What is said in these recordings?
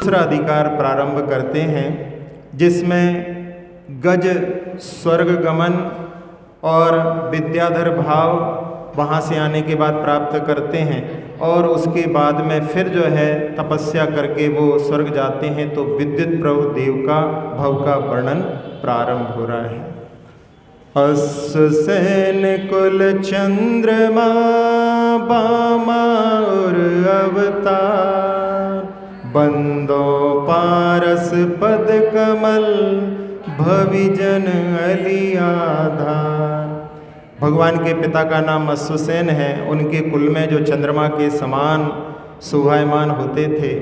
दूसरा अधिकार प्रारंभ करते हैं, जिसमें गज स्वर्ग गमन और विद्याधर भाव वहाँ से आने के बाद प्राप्त करते हैं, और उसके बाद में फिर जो है तपस्या करके वो स्वर्ग जाते हैं। तो विद्युत प्रभु देव का भव का वर्णन प्रारंभ हो रहा है। अश्वसेन कुल चंद्रमा बामा और अवतार, बंदो पारस पद कमल भविजन अलियाधार। भगवान के पिता का नाम अश्वसेन है। उनके कुल में जो चंद्रमा के समान शोभायमान होते थे,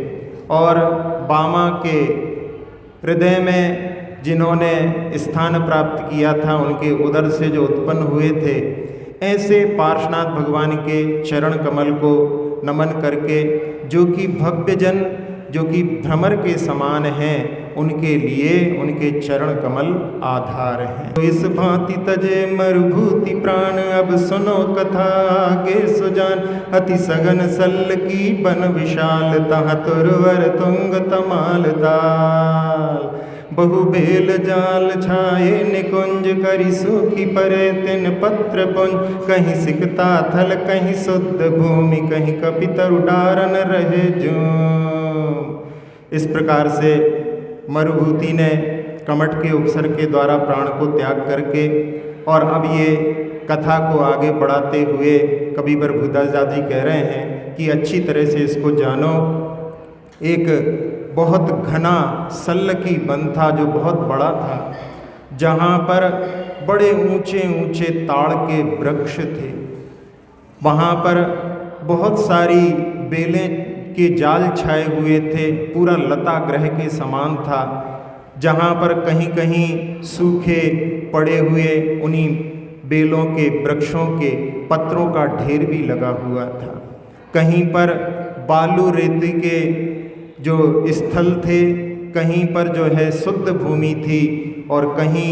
और बामा के हृदय में जिन्होंने स्थान प्राप्त किया था, उनके उदर से जो उत्पन्न हुए थे, ऐसे पार्श्वनाथ भगवान के चरण कमल को नमन करके, जो कि भव्य जन, जो कि भ्रमर के समान हैं, उनके लिए उनके चरण कमल आधार हैं। तो इस भांति तजे मरुभूति प्राण, अब सुनो कथा आगे सुजान। अति सघन सल की बन विशाल, तहाँ तुरवर तुंग तमाल ताल। बहु बेल जाल छाए निकुंज, करी सूखी परे तिन पत्र पुंज। कहीं सिकता थल कहीं शुद्ध भूमि, कहीं कपितर उडारन रहे जूम। इस प्रकार से मरुभूति ने कमठ के उपसर्ग के द्वारा प्राण को त्याग करके, और अब ये कथा को आगे बढ़ाते हुए कवि प्रभुदास जी कह रहे हैं कि अच्छी तरह से इसको जानो। एक बहुत घना सल्ल की वन था, जो बहुत बड़ा था, जहाँ पर बड़े ऊंचे ऊंचे ताड़ के वृक्ष थे। वहाँ पर बहुत सारी बेलें के जाल छाए हुए थे, पूरा लता ग्रह के समान था, जहाँ पर कहीं कहीं सूखे पड़े हुए उन्हीं बेलों के वृक्षों के पत्रों का ढेर भी लगा हुआ था। कहीं पर बालू रेती के जो स्थल थे, कहीं पर जो है शुद्ध भूमि थी, और कहीं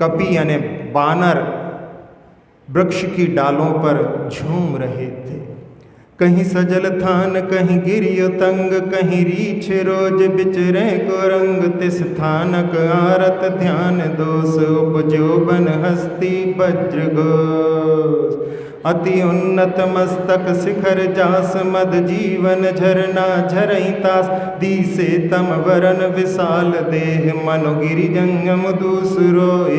कपि यानी बानर वृक्ष की डालों पर झूम रहे थे। कहीं सजल थान कहीं गिरियो तंग, कहीं रीछ रोज बिचरे को रंग। तिस थानक आरत ध्यान दोष, उपजो बन हस्ती वज्र घोष। अति उन्नत मस्तक शिखर जास, मद जीवन झरना झरई तास। दीसे तम वरन विशाल देह, मनु गिरि जंगम दूसरो ए।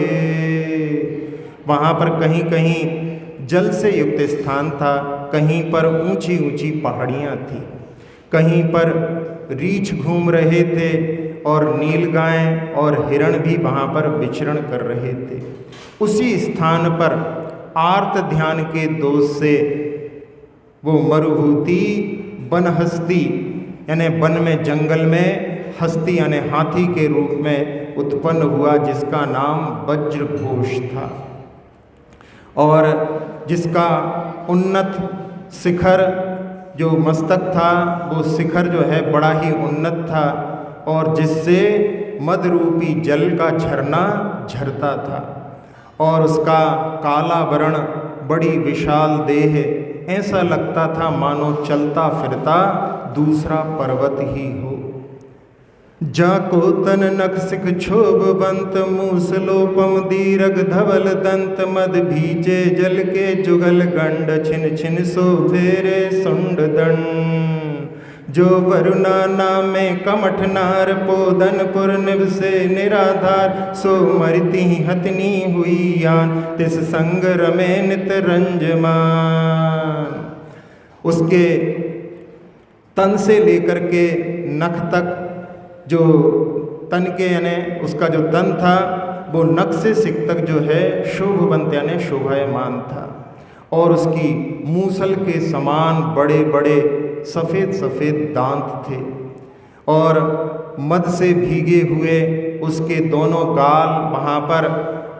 वहाँ पर कहीं कहीं जल से युक्त स्थान था, कहीं पर ऊंची ऊंची पहाड़ियाँ थी, कहीं पर रीछ घूम रहे थे, और नीलगाय और हिरण भी वहाँ पर विचरण कर रहे थे। उसी स्थान पर आर्त ध्यान के दोष से वो मरुभूति वन हस्ती यानी वन में जंगल में हस्ती यानी हाथी के रूप में उत्पन्न हुआ, जिसका नाम वज्रघोष था, और जिसका उन्नत शिखर जो मस्तक था, वो शिखर जो है बड़ा ही उन्नत था, और जिससे मद रूपी जल का झरना झरता था, और उसका काला वर्ण, बड़ी विशाल देह, ऐसा लगता था मानो चलता फिरता दूसरा पर्वत ही हो। जाको तन नख सिख क्षोभ बंत, मूसलोपम दीरघ धवल दंत। मद भीजे जल के जुगल गंड, छिन छिन सो फेरे सुंड दंड। जो वरुणा नामे कमठ नार, पोदनपुर निवसे निराधार। सो मरती हतनी हुई यान, तिस संग रमे नित रंजमान। उसके तन से लेकर के नख तक, जो तन के यानी उसका जो तन था, वो नख से सिख तक जो है शोभवंत यानी शोभायमान था, और उसकी मूसल के समान बड़े बड़े सफ़ेद सफ़ेद दांत थे, और मद से भीगे हुए उसके दोनों गाल, वहाँ पर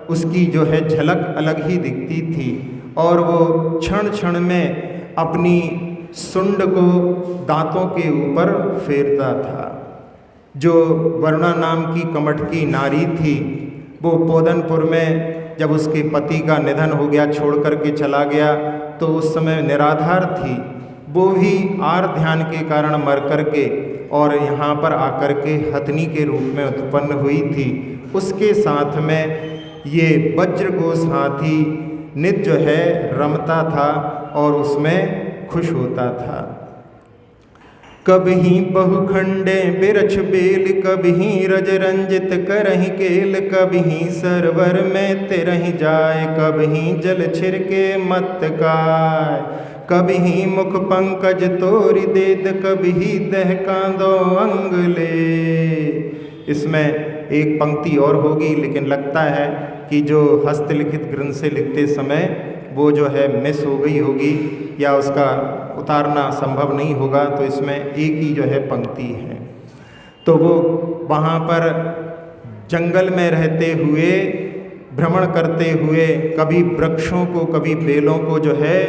उसकी जो है झलक अलग ही दिखती थी, और वो क्षण क्षण में अपनी सुंड को दांतों के ऊपर फेरता था। जो वरुणा नाम की कमठ की नारी थी, वो पोदनपुर में जब उसके पति का निधन हो गया, छोड़ करके चला गया, तो उस समय निराधार थी। वो भी आर ध्यान के कारण मर करके और यहाँ पर आकर के हथनी के रूप में उत्पन्न हुई थी। उसके साथ में ये वज्रघोष हाथी नित जो है रमता था और उसमें खुश होता था। कबहि बहुखंडे बिरछ बेल, कबहि रज रंजित करहि केल, कबहि सरवर में तिरहि जाय, कबहि जल छिरके मत काय, कबहि मुख पंकज तोरि देत, कबहि दह कांदो अंग ले। इसमें एक पंक्ति और होगी, लेकिन लगता है कि जो हस्तलिखित ग्रंथ से लिखते समय वो जो है मिस हो गई होगी या उसका उतारना संभव नहीं होगा, तो इसमें एक ही जो है पंक्ति है। तो वो वहाँ पर जंगल में रहते हुए, भ्रमण करते हुए कभी वृक्षों को कभी बेलों को जो है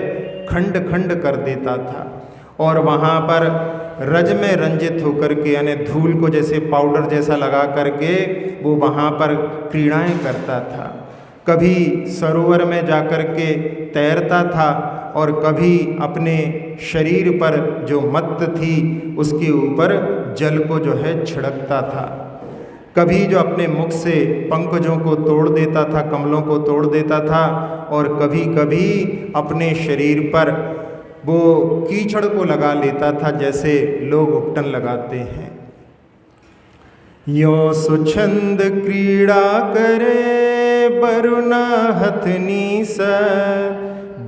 खंड खंड कर देता था और वहाँ पर रज में रंजित होकर के, यानी धूल को जैसे पाउडर जैसा लगा करके वो वहाँ पर क्रीड़ाएँ करता था। कभी सरोवर में जाकर के तैरता था और कभी अपने शरीर पर जो मत्त थी उसके ऊपर जल को जो है छिड़कता था। कभी जो अपने मुख से पंकजों को तोड़ देता था, कमलों को तोड़ देता था, और कभी कभी अपने शरीर पर वो कीचड़ को लगा लेता था जैसे लोग उपटन लगाते हैं। यो सुछंद क्रीड़ा करे बरुना हथनी स,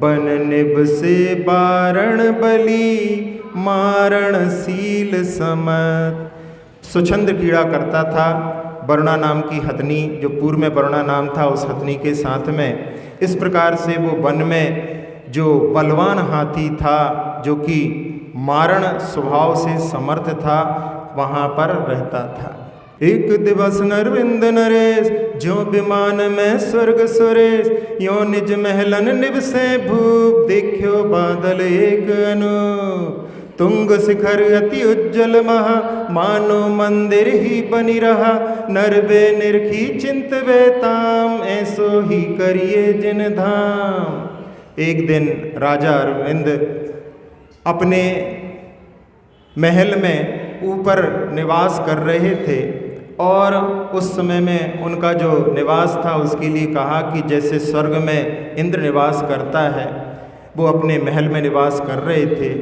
बन निब से बारण बली मारण सील समत। सुछंद क्रीड़ा करता था वरुणा नाम की हथनी, जो पूर्व में वरुणा नाम था, उस हथनी के साथ में। इस प्रकार से वो वन में जो बलवान हाथी था, जो कि मारण स्वभाव से समर्थ था, वहाँ पर रहता था। एक दिवस नरविंद नरेश, जो विमान में स्वर्ग सुरेश, यो निज महलन निब से भूप, देखियो बादल एक अनूप। तुंग शिखर अति उज्जवल महा, मानो मंदिर ही बनी रहा, नरबे निरखी चिंतवे ताम, ऐसो ही करिए जिन धाम। एक दिन राजा अरविंद अपने महल में ऊपर निवास कर रहे थे और उस समय में उनका जो निवास था उसके लिए कहा कि जैसे स्वर्ग में इंद्र निवास करता है, वो अपने महल में निवास कर रहे थे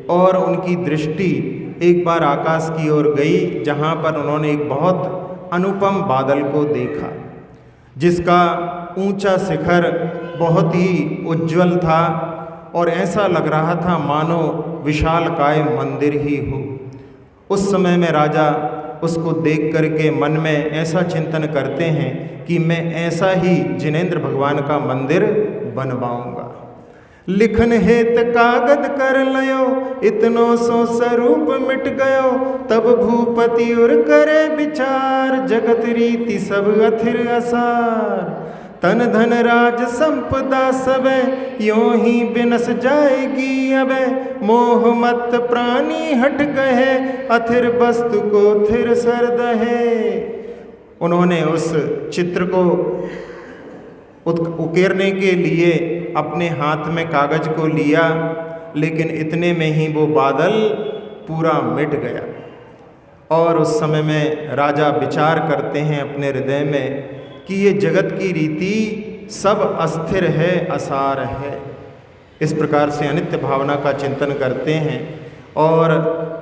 और उनकी दृष्टि एक बार आकाश की ओर गई, जहाँ पर उन्होंने एक बहुत अनुपम बादल को देखा, जिसका ऊंचा शिखर बहुत ही उज्जवल था और ऐसा लग रहा था मानो विशालकाय मंदिर ही हो। उस समय में राजा उसको देख करके मन में ऐसा चिंतन करते हैं कि मैं ऐसा ही जिनेंद्र भगवान का मंदिर बनवाऊंगा। लिखन हेत कागद कर लयो, इतनो सो स्वरूप मिट गयो, तब भूपति उर करे विचार, जगत रीति सब अथिर असार। तन धन राज संपदा सबे, यों ही बिनस जाएगी अबे, मोह मत प्राणी हट गए, अथिर वस्तु को थिर सरद है। उन्होंने उस चित्र को उकेरने के लिए अपने हाथ में कागज को लिया, लेकिन इतने में ही वो बादल पूरा मिट गया। और उस समय में राजा विचार करते हैं अपने हृदय में कि ये जगत की रीति सब अस्थिर है, असार है। इस प्रकार से अनित्य भावना का चिंतन करते हैं और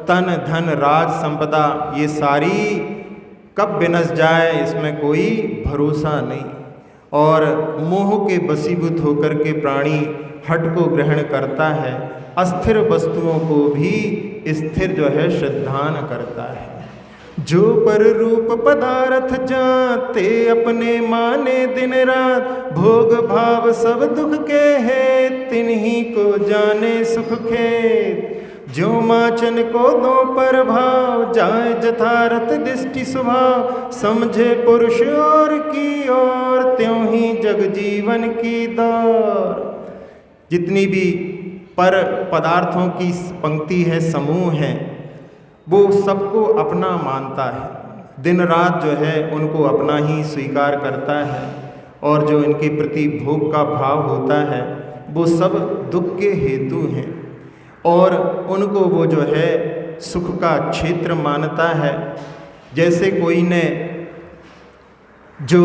तन धन राज संपदा ये सारी कब विनश जाए इसमें कोई भरोसा नहीं। और मोह के वशीभूत होकर के प्राणी हठ को ग्रहण करता है, अस्थिर वस्तुओं को भी स्थिर जो है श्रद्धान करता है। जो पर रूप पदार्थ जाते, अपने माने दिन रात, भोग भाव सब दुख के है, तिन्ही को जाने सुख खेत। जो माचन को दो पर भाव, जाए जथारथ दृष्टि स्वभाव, समझे पुरुष और की ओर, त्यों ही जग जीवन की दौर। जितनी भी पर पदार्थों की पंक्ति है, समूह है, वो सबको अपना मानता है, दिन रात जो है उनको अपना ही स्वीकार करता है, और जो इनके प्रति भोग का भाव होता है वो सब दुख के हेतु हैं, और उनको वो जो है सुख का क्षेत्र मानता है। जैसे कोई ने जो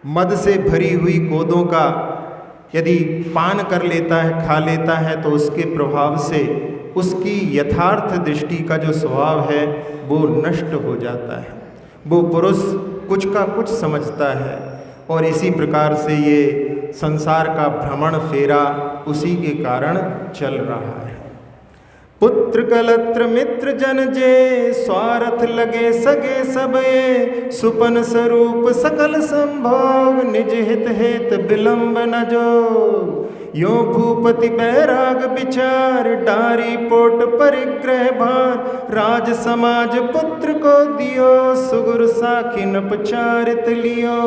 मद से भरी हुई गोदों का यदि पान कर लेता है, खा लेता है, तो उसके प्रभाव से उसकी यथार्थ दृष्टि का जो स्वभाव है वो नष्ट हो जाता है। वो पुरुष कुछ का कुछ समझता है और इसी प्रकार से ये संसार का भ्रमण फेरा उसी के कारण चल रहा है। पुत्र कलत्र मित्र जन जे, स्वार्थ लगे सगे सबए, सुपन स्वरूप सकल संभोग, निज हित हेत विलंब न जो। यो भूपति बैराग विचार, डारी पोट परिग्रह भार, राज समाज पुत्र को दियो, सुगुर साखिन पचारित लियो।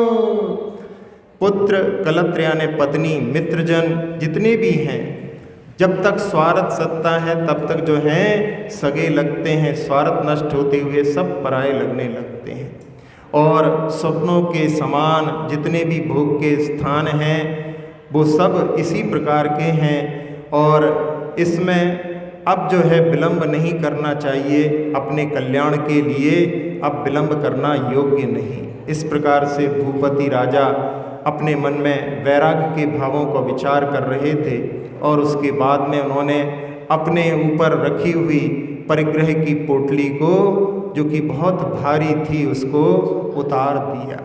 पुत्र कलत्र यानी पत्नी, मित्रजन जितने भी हैं, जब तक स्वार्थ सत्ता है तब तक जो हैं सगे लगते हैं, स्वार्थ नष्ट होते हुए सब पराये लगने लगते हैं। और स्वप्नों के समान जितने भी भोग के स्थान हैं वो सब इसी प्रकार के हैं और इसमें अब जो है विलंब नहीं करना चाहिए। अपने कल्याण के लिए अब विलंब करना योग्य नहीं। इस प्रकार से भूपति राजा अपने मन में वैराग्य के भावों को विचार कर रहे थे और उसके बाद में उन्होंने अपने ऊपर रखी हुई परिग्रह की पोटली को, जो कि बहुत भारी थी, उसको उतार दिया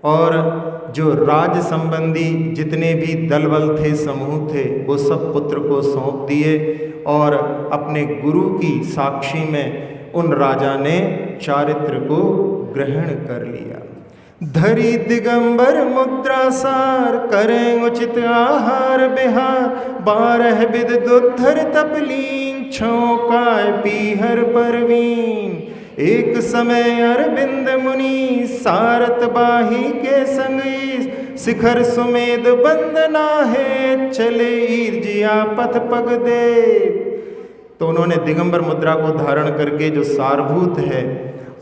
और जो राज संबंधी जितने भी दल बल थे, समूह थे, वो सब पुत्र को सौंप दिए और अपने गुरु की साक्षी में उन राजा ने चारित्र को ग्रहण कर लिया। धरी दिगंबर मुद्रा सार, करें उचित आहार बिहार, 12 विध दुधर तपलीन, छौकाय पीहर परवीन। एक समय अरविंद मुनि, सारत बाही के संग, शिखर सुमेध बंदना है, चले ईर्जिया पथ पग दे। तो उन्होंने दिगंबर मुद्रा को धारण करके जो सारभूत है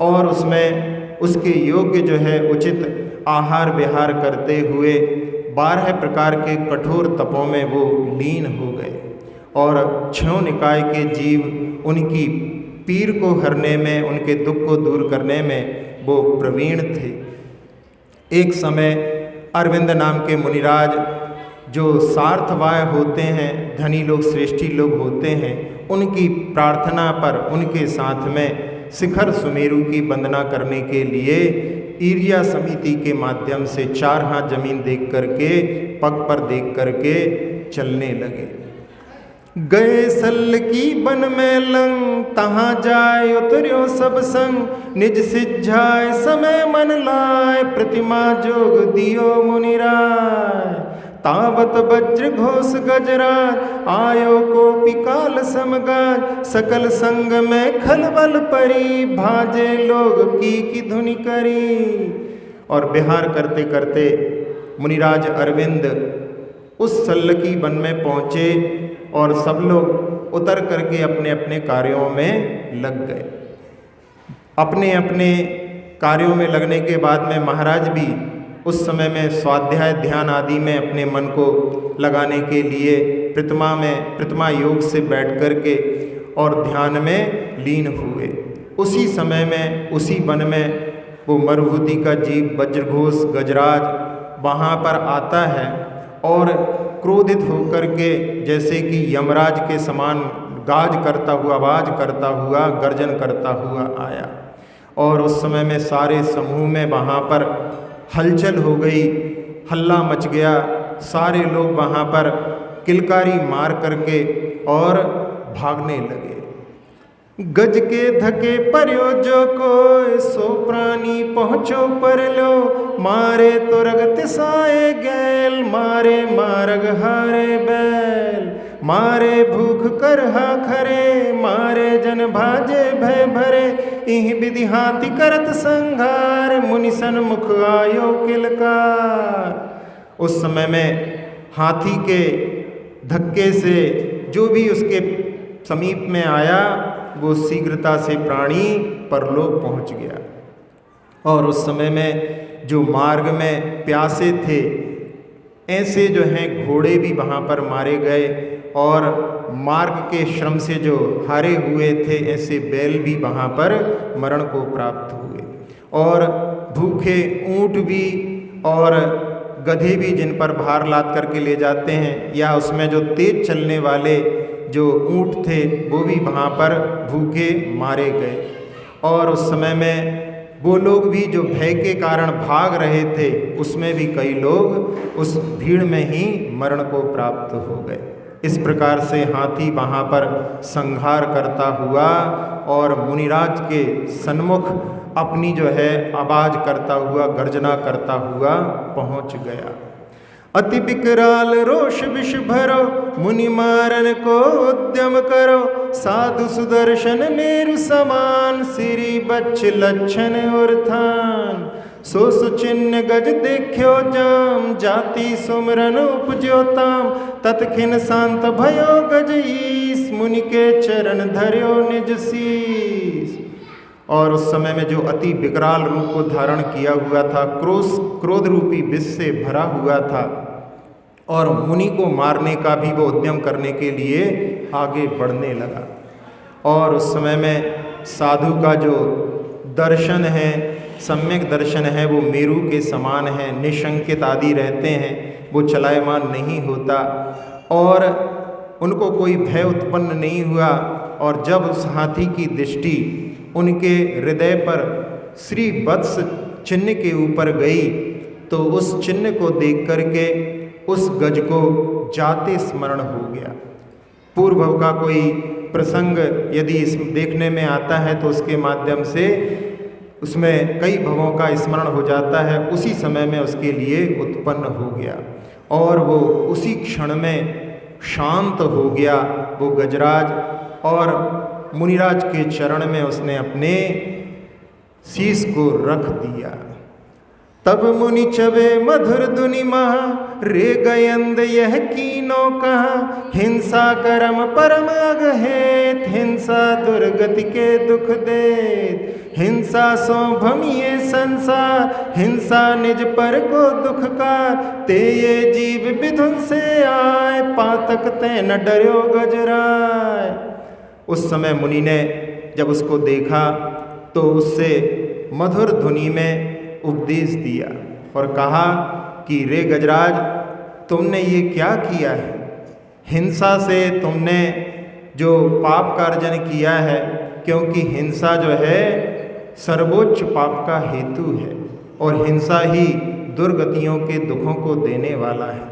और उसमें उसके योग्य जो है उचित आहार विहार करते हुए 12 प्रकार के कठोर तपों में वो लीन हो गए और 6 निकाय के जीव उनकी पीर को हरने में, उनके दुख को दूर करने में वो प्रवीण थे। एक समय अरविंद नाम के मुनिराज जो सार्थवाय होते हैं, धनी लोग, श्रेष्ठी लोग होते हैं, उनकी प्रार्थना पर उनके साथ में शिखर सुमेरु की वंदना करने के लिए ईर्या समिति के माध्यम से 4 हाथ जमीन देख करके, पग पर देख करके चलने लगे। गए सल की बन में लंग, तहाँ जाय उतर्यो सब संग, निज सिज्झाय समय मन लाय, प्रतिमा जोग दियो मुनिराय। तावत वज्र घोष गजराज, आयो को पिकाल समगाज, सकल संग में खलबल परी, भाजे लोग की धुनि करी। और विहार करते करते मुनिराज अरविंद उस सल्लकी वन में पहुँचे और सब लोग उतर करके अपने अपने कार्यों में लग गए। अपने अपने कार्यों में लगने के बाद में महाराज भी उस समय में स्वाध्याय ध्यान आदि में अपने मन को लगाने के लिए प्रतिमा योग से बैठ करके और ध्यान में लीन हुए। उसी समय में उसी वन में वो मरुभूति का जीव वज्रघोष गजराज वहाँ पर आता है और क्रोधित होकर के जैसे कि यमराज के समान गाज करता हुआ, आवाज करता हुआ, गर्जन करता हुआ आया और उस समय में सारे समूह में वहाँ पर हलचल हो गई, हल्ला मच गया। सारे लोग वहाँ पर किलकारी मार करके और भागने लगे। गज के धके पर्यो जो को, सो प्राणी पहुँचो पर लो, मारे तो रगत साए गैल, मारे मारग हारे बैल, मारे भूख कर हा खरे, मारे जन भाजे भय भरे, इह विधि हाथी करत संघार, मुनि सन्मुख आयो किलकार। उस समय में हाथी के धक्के से जो भी उसके समीप में आया वो शीघ्रता से प्राणी परलोक पहुंच गया। और उस समय में जो मार्ग में प्यासे थे, ऐसे जो हैं घोड़े भी वहाँ पर मारे गए और मार्ग के श्रम से जो हारे हुए थे ऐसे बैल भी वहाँ पर मरण को प्राप्त हुए, और भूखे ऊँट भी और गधे भी जिन पर भार लाद करके ले जाते हैं, या उसमें जो तेज चलने वाले जो ऊँट थे वो भी वहाँ पर भूखे मारे गए। और उस समय में वो लोग भी जो भय के कारण भाग रहे थे उसमें भी कई लोग उस भीड़ में ही मरण को प्राप्त हो गए। इस प्रकार से हाथी वहाँ पर संहार करता हुआ और मुनिराज के सन्मुख अपनी जो है आवाज करता हुआ, गर्जना करता हुआ पहुँच गया। अति विकराल रोष विष भरो, मुनि मारन को उद्यम करो, साधु सुदर्शन मेरु समान, सिरी बच्च लक्षण और थान। सो सुचिन्ह गज देख्यो जाम, जाति सुमरन उपज्यो ताम, तत्खिन शांत भयो गज ईस, मुनि के चरण धर्यो निज शीस। और उस समय में जो अति विकराल रूप को धारण किया हुआ था, क्रोध रूपी विष से भरा हुआ था, और मुनि को मारने का भी वो उद्यम करने के लिए आगे बढ़ने लगा। और उस समय में साधु का जो दर्शन है, सम्यक दर्शन है, वो मेरु के समान है, निशंकित आदि रहते हैं, वो चलायमान नहीं होता और उनको कोई भय उत्पन्न नहीं हुआ। और जब उस हाथी की दृष्टि उनके हृदय पर श्री वत्स चिन्ह के ऊपर गई तो उस चिन्ह को देख करके उस गज को जाते स्मरण हो गया। पूर्व का कोई प्रसंग यदि इस देखने में आता है तो उसके माध्यम से उसमें कई भवों का स्मरण हो जाता है, उसी समय में उसके लिए उत्पन्न हो गया और वो उसी क्षण में शांत हो गया वो गजराज। और मुनिराज के चरण में उसने अपने शीश को रख दिया। तब मुनि चबे मधुर धुनि महा, रे गयंद यह कीनो कहा, हिंसा करम परम अगहेत, हिंसा दुर्गति के दुख देत, हिंसा सो भमिये संसार, हिंसा निज पर को दुख का, ते ये जीव विधुन से आए, पातक ते न डर्यो गजराय। उस समय मुनि ने जब उसको देखा तो उससे मधुर ध्वनि में उपदेश दिया और कहा कि रे गजराज, तुमने ये क्या किया है? हिंसा से तुमने जो पाप का अर्जन किया है, क्योंकि हिंसा जो है सर्वोच्च पाप का हेतु है और हिंसा ही दुर्गतियों के दुखों को देने वाला है।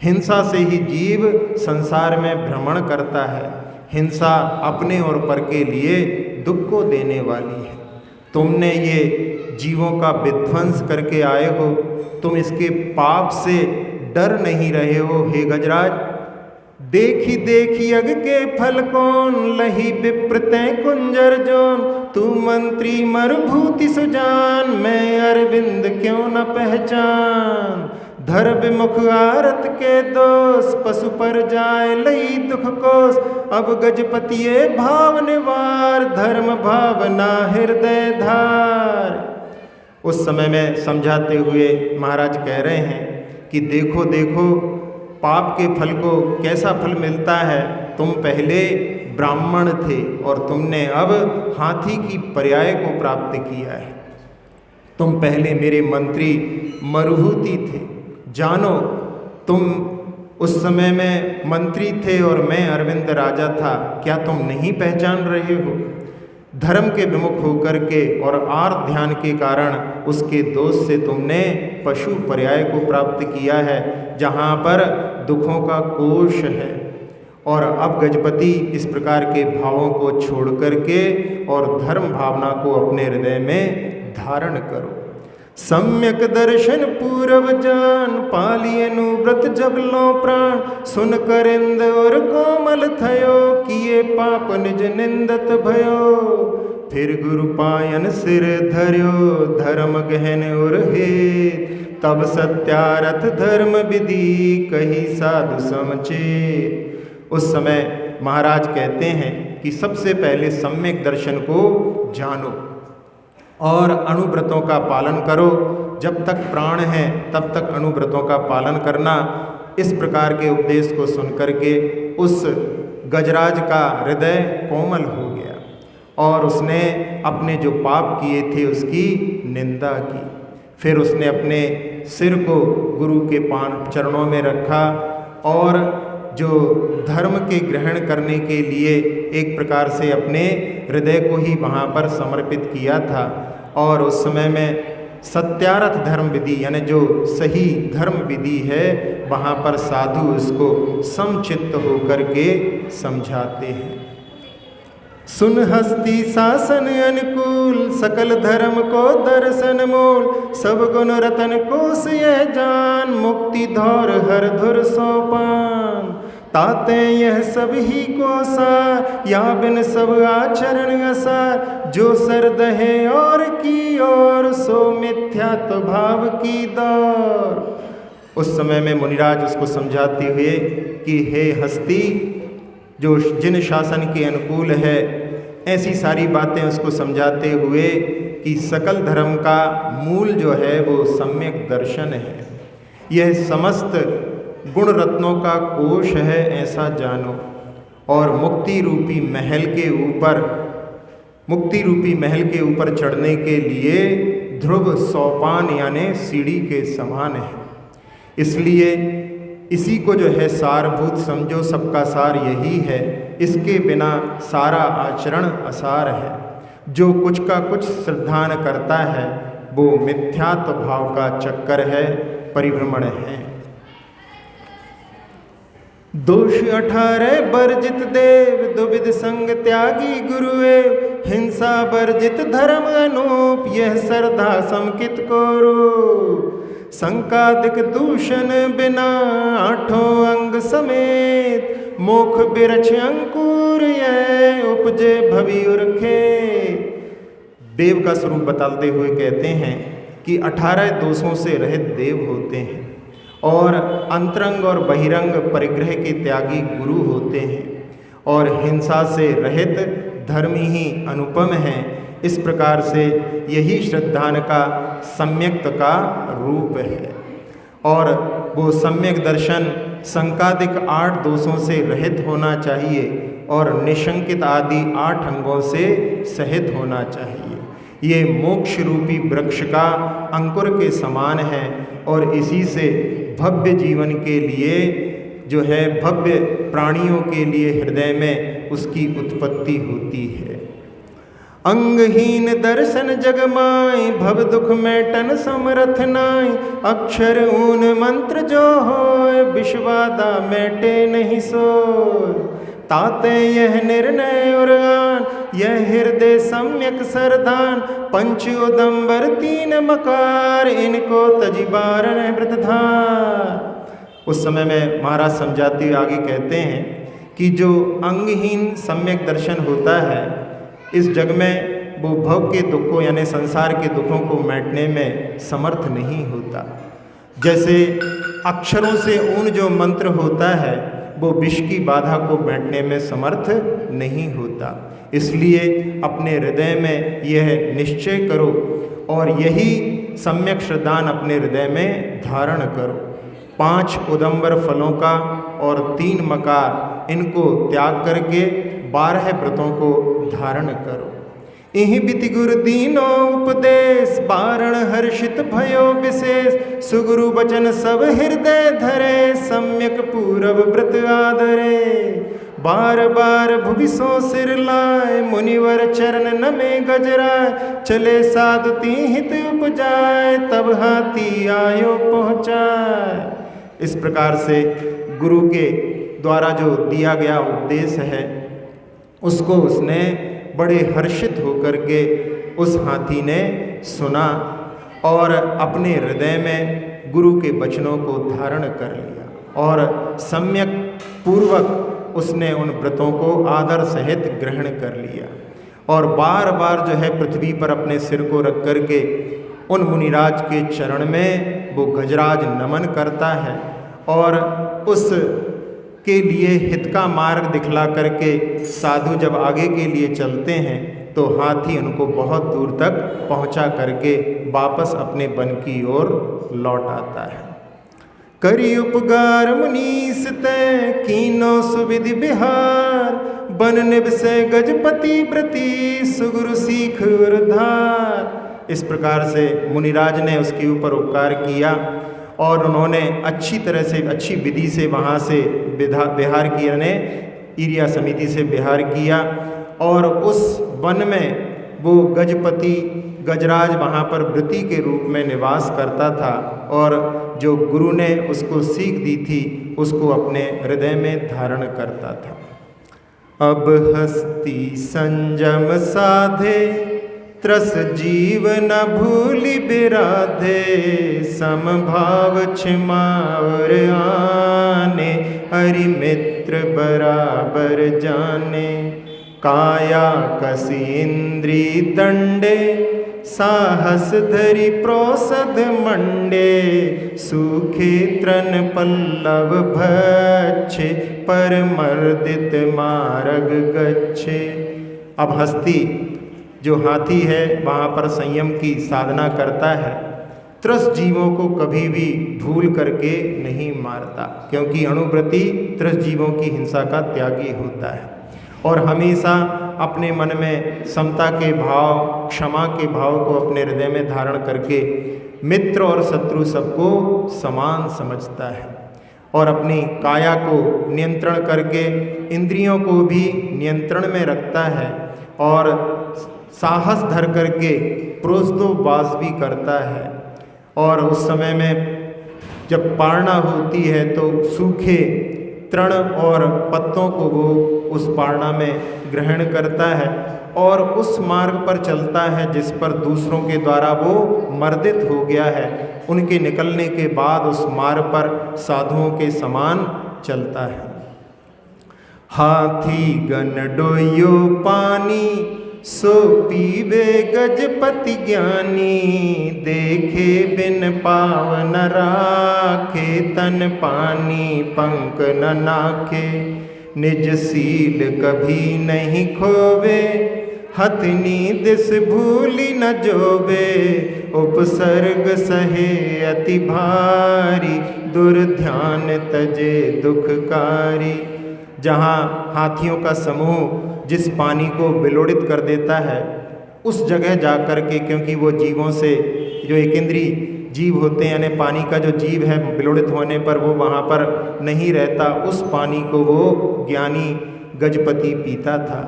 हिंसा से ही जीव संसार में भ्रमण करता है। हिंसा अपने और पर के लिए दुख को देने वाली है। तुमने ये जीवों का विध्वंस करके आए हो, तुम इसके पाप से डर नहीं रहे हो हे गजराज। देखी देखी अग के फल कौन, लही विप्रते कुंजर जोन, तू मंत्री मरुभूति सुजान, मैं अरविंद क्यों न पहचान। धर विमुख आरत के दोष, पशु पर जाए लई दुख कोस, अब गजपतिये भाव निवार, धर्म भावना हृदय धार। उस समय में समझाते हुए महाराज कह रहे हैं कि देखो देखो पाप के फल को कैसा फल मिलता है। तुम पहले ब्राह्मण थे और तुमने अब हाथी की पर्याय को प्राप्त किया है। तुम पहले मेरे मंत्री मरुभूति थे। जानो तुम उस समय में मंत्री थे और मैं अरविंद राजा था, क्या तुम नहीं पहचान रहे हो? धर्म के विमुख होकर के और आर्त ध्यान के कारण उसके दोष से तुमने पशु पर्याय को प्राप्त किया है, जहाँ पर दुखों का कोश है। और अब गजपति इस प्रकार के भावों को छोड़ करके और धर्म भावना को अपने हृदय में धारण करो। सम्यक दर्शन पूरव जान, पालिय अनुव्रत जब लो प्राण, सुन कर इंद और कोमल थयो, किए पाप निज निंदत भयो। फिर गुरु पायन सिर धर्यो, धर्म गहन और हे, तब सत्यारथ धर्म विधि, कही साधु समचे। उस समय महाराज कहते हैं कि सबसे पहले सम्यक दर्शन को जानो और अनुव्रतों का पालन करो। जब तक प्राण है तब तक अनुव्रतों का पालन करना। इस प्रकार के उपदेश को सुन करके उस गजराज का हृदय कोमल हो गया और उसने अपने जो पाप किए थे उसकी निंदा की। फिर उसने अपने सिर को गुरु के चरणों में रखा और जो धर्म के ग्रहण करने के लिए एक प्रकार से अपने हृदय को ही वहाँ पर समर्पित किया था। और उस समय में सत्यारथ धर्म विधि यानी जो सही धर्म विधि है वहाँ पर साधु उसको समचित्त होकर के समझाते हैं। सुन हस्ती शासन अनुकूल, सकल धर्म को दर्शन मूल, सब गुण रतन कोश यह जान, मुक्ति धौर हर धुर सोपान। ताते यह सब ही को सार, या बिन सब आचरण असार, जो सर दहे और की ओर, सो मिथ्या तो भाव की दौर। उस समय में मुनिराज उसको समझाते हुए कि हे हस्ती, जो जिन शासन के अनुकूल है, ऐसी सारी बातें उसको समझाते हुए कि सकल धर्म का मूल जो है वो सम्यक दर्शन है, यह समस्त गुण रत्नों का कोश है ऐसा जानो, और मुक्ति रूपी महल के ऊपर चढ़ने के लिए ध्रुव सोपान यानी सीढ़ी के समान है। इसलिए इसी को जो है सारभूत समझो, सबका सार यही है, इसके बिना सारा आचरण असार है। जो कुछ का कुछ श्रद्धान करता है वो मिथ्यात्व भाव का चक्कर है, परिभ्रमण है। दोष 18 बर्जित देव, दुविध संग त्यागी गुरुएव, हिंसा बर्जित धर्म अनूप, यह श्रद्धा समकित कोरू। संकादिक दूषण बिना आठों अंग समेत, मोख बिरछ अंकुर यह उपजे भवि उर्खे। देव का स्वरूप बताते हुए कहते हैं कि 18 दोषों से रहित देव होते हैं और अंतरंग और बहिरंग परिग्रह के त्यागी गुरु होते हैं, और हिंसा से रहित धर्मी ही अनुपम है। इस प्रकार से यही श्रद्धान का सम्यक्त का रूप है। और वो सम्यक दर्शन संकादिक 8 दोषों से रहित होना चाहिए और निशंकित आदि 8 अंगों से सहित होना चाहिए। ये मोक्ष रूपी वृक्ष का अंकुर के समान है और इसी से भव्य जीवन के लिए जो है, भव्य प्राणियों के लिए हृदय में उसकी उत्पत्ति होती है। अंगहीन दर्शन जगमाई, भव दुख मेटन समरथ नाई, अक्षर ऊन मंत्र जो होय, विश्वादा मेटे नहीं सोय। ताते यह निर्णय उरान, यह हृदय सम्यक सरदान, पंच उदंबर 3 मकार, इनको तजिबारन व्रतधार। उस समय में महाराज समझाते हुए आगे कहते हैं कि जो अंगहीन सम्यक दर्शन होता है, इस जग में वो भव के दुखों यानी संसार के दुखों को मिटाने में समर्थ नहीं होता। जैसे अक्षरों से ऊन जो मंत्र होता है वो विष की बाधा को बैठने में समर्थ नहीं होता। इसलिए अपने हृदय में यह निश्चय करो और यही सम्यक श्रद्धान अपने हृदय में धारण करो। 5 उदंबर फलों का और 3 मकार, इनको त्याग करके 12 व्रतों को धारण करो। इहि बिति गुरु दीनो उपदेश, बारण हर्षित भयो विशेष, सुगुरु बचन सब हृदय धरे, सम्यक पूरब व्रत आदरे। बार बार भुविसो सिर लाए, मुनिवर चरण नमे गजराए, चले साधुती हित उपजाए, तब हाथी आयो पहुँचाए। इस प्रकार से गुरु के द्वारा जो दिया गया उपदेश है उसको उसने बड़े हर्षित होकर के उस हाथी ने सुना और अपने हृदय में गुरु के वचनों को धारण कर लिया और सम्यक पूर्वक उसने उन व्रतों को आदर सहित ग्रहण कर लिया और बार बार जो है पृथ्वी पर अपने सिर को रख कर के उन मुनिराज के चरण में वो गजराज नमन करता है और उस के लिए हित का मार्ग दिखला करके साधु जब आगे के लिए चलते हैं तो हाथी उनको बहुत दूर तक पहुंचा करके वापस अपने वन की ओर लौट आता है। करी उपकार मुनीस तय कीनो सुविधि बिहार, बन निब से गजपति व्रती सुगुरु सीख उद्धार। इस प्रकार से मुनिराज ने उसके ऊपर उपकार किया और उन्होंने अच्छी तरह से अच्छी विधि से वहाँ से बिहार किया ने ईरिया समिति से बिहार किया। और उस वन में वो गजपति गजराज वहाँ पर व्रती के रूप में निवास करता था और जो गुरु ने उसको सीख दी थी उसको अपने हृदय में धारण करता था। अब हस्ती संयम साधे त्रस जीव न भूलि बिराधे, समभाव क्षमा और आने हरि मित्र बराबर जाने। काया कसी इंद्री दंडे साहस धरि प्रोसद मंडे, सूखे तृण पल्लव भक्षे परमर्दित मार्ग गच्छे। अब हस्ती जो हाथी है वहाँ पर संयम की साधना करता है, त्रस जीवों को कभी भी भूल करके नहीं मारता, क्योंकि अणुव्रती त्रस जीवों की हिंसा का त्यागी होता है और हमेशा अपने मन में समता के भाव क्षमा के भाव को अपने हृदय में धारण करके मित्र और शत्रु सबको समान समझता है और अपनी काया को नियंत्रण करके इंद्रियों को भी नियंत्रण में रखता है और साहस धर करके प्रोस्तोवास भी करता है। और उस समय में जब पारना होती है तो सूखे तृण और पत्तों को वो उस पारना में ग्रहण करता है और उस मार्ग पर चलता है जिस पर दूसरों के द्वारा वो मर्दित हो गया है। उनके निकलने के बाद उस मार्ग पर साधुओं के समान चलता है। हाथी गन डोयो पानी सो पीवे गजपति ज्ञानी, देखे बिन पाव न राखे तन पानी पंक न नाखे। निज सील कभी नहीं खोवे हथनी दिस भूली न जोबे, उपसर्ग सहे अति भारी दुर्ध्यान तजे दुखकारी। जहाँ हाथियों का समूह जिस पानी को बिलोड़ित कर देता है उस जगह जाकर के, क्योंकि वो जीवों से जो एकेंद्री जीव होते हैं यानी पानी का जो जीव है बिलोड़ित होने पर वो वहाँ पर नहीं रहता, उस पानी को वो ज्ञानी गजपति पीता था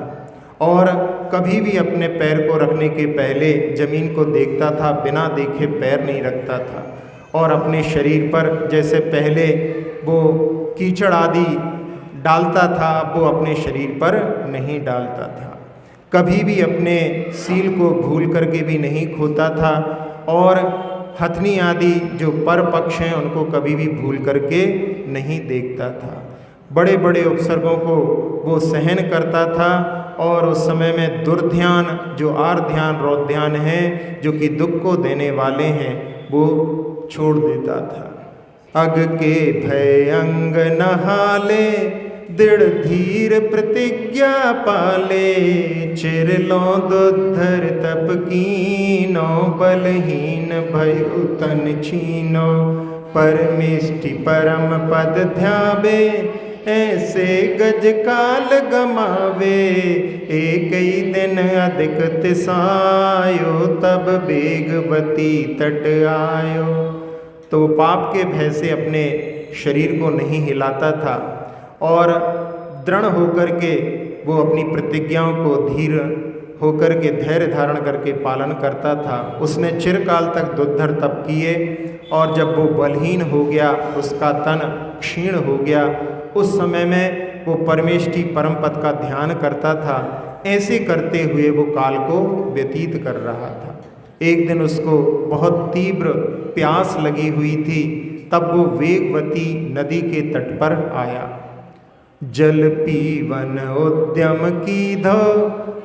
और कभी भी अपने पैर को रखने के पहले जमीन को देखता था, बिना देखे पैर नहीं रखता था और अपने शरीर पर जैसे पहले वो कीचड़ आदि डालता था वो अपने शरीर पर नहीं डालता था। कभी भी अपने सील को भूल करके भी नहीं खोता था और हथनी आदि जो पर पक्ष हैं उनको कभी भी भूल करके नहीं देखता था। बड़े बड़े उपसर्गों को वो सहन करता था और उस समय में दुर्ध्यान जो आर्ध्यान रौध्यान हैं जो कि दुख को देने वाले हैं वो छोड़ देता था। अग के भय अंग नहाले दृढ़ धीर प्रतिज्ञा पाले, चिरलो दुद्धर तप कीनो बलहीन भयो तन छीनो। परमिष्टि परम पद ध्यावे ऐसे गज काल गमावे, एक ही दिन अधिक तिसायो तब बेगवती तट आयो। तो पाप के भय से अपने शरीर को नहीं हिलाता था और दृढ़ होकर के वो अपनी प्रतिज्ञाओं को धीर होकर के धैर्य धारण करके पालन करता था। उसने चिरकाल तक दुर्धर तप किए और जब वो बलहीन हो गया, उसका तन क्षीण हो गया, उस समय में वो परमेष्टि परम पद का ध्यान करता था। ऐसे करते हुए वो काल को व्यतीत कर रहा था। एक दिन उसको बहुत तीव्र प्यास लगी हुई थी, तब वो वेगवती नदी के तट पर आया। जल पीवन उद्यम कीधो,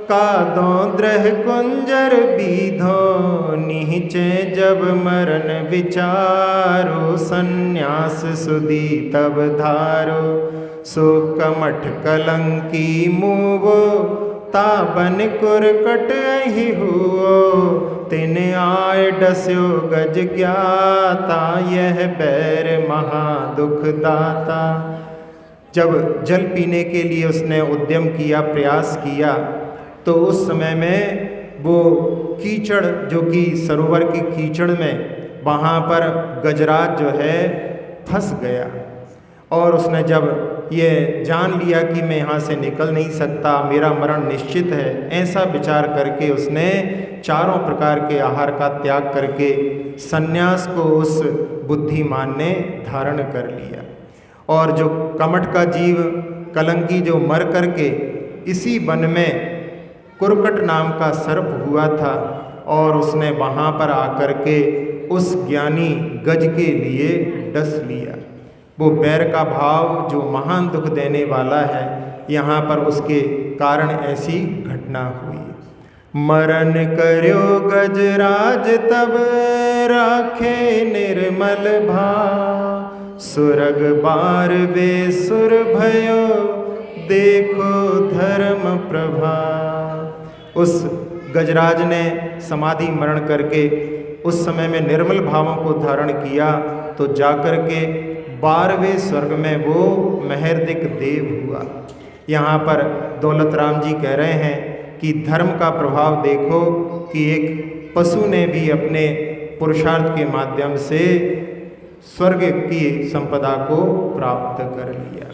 कादो द्रह कुंजर बीधो। नीचे जब मरण विचारो, संन्यास सुधी तब धारो। सो कमठ कलंकी मुवो, ताबन कुरकट ही हुओ, तिन आय डस्यो गज ज्ञाता, यह बैर महा दुख दाता। जब जल पीने के लिए उसने उद्यम किया, प्रयास किया, तो उस समय में वो कीचड़, जो कि सरोवर की कीचड़ में, वहाँ पर गजराज जो है फंस गया। और उसने जब ये जान लिया कि मैं यहाँ से निकल नहीं सकता, मेरा मरण निश्चित है, ऐसा विचार करके उसने चारों प्रकार के आहार का त्याग करके सन्यास को उस बुद्धिमान ने धारण कर लिया। और जो कमट का जीव कलंकी जो मर करके इसी वन में कुरकट नाम का सर्प हुआ था, और उसने वहाँ पर आकर के उस ज्ञानी गज के लिए डस लिया। वो बैर का भाव जो महान दुख देने वाला है, यहाँ पर उसके कारण ऐसी घटना हुई। मरण कर्यो गजराज तब, राखे निर्मल भाव, सुरग बार वे सुर भयो, देखो धर्म प्रभा। उस गजराज ने समाधि मरण करके उस समय में निर्मल भावों को धारण किया, तो जाकर के 12वें स्वर्ग में वो महर्दिक देव हुआ। यहाँ पर दौलत राम जी कह रहे हैं कि धर्म का प्रभाव देखो कि एक पशु ने भी अपने पुरुषार्थ के माध्यम से स्वर्ग की संपदा को प्राप्त कर लिया।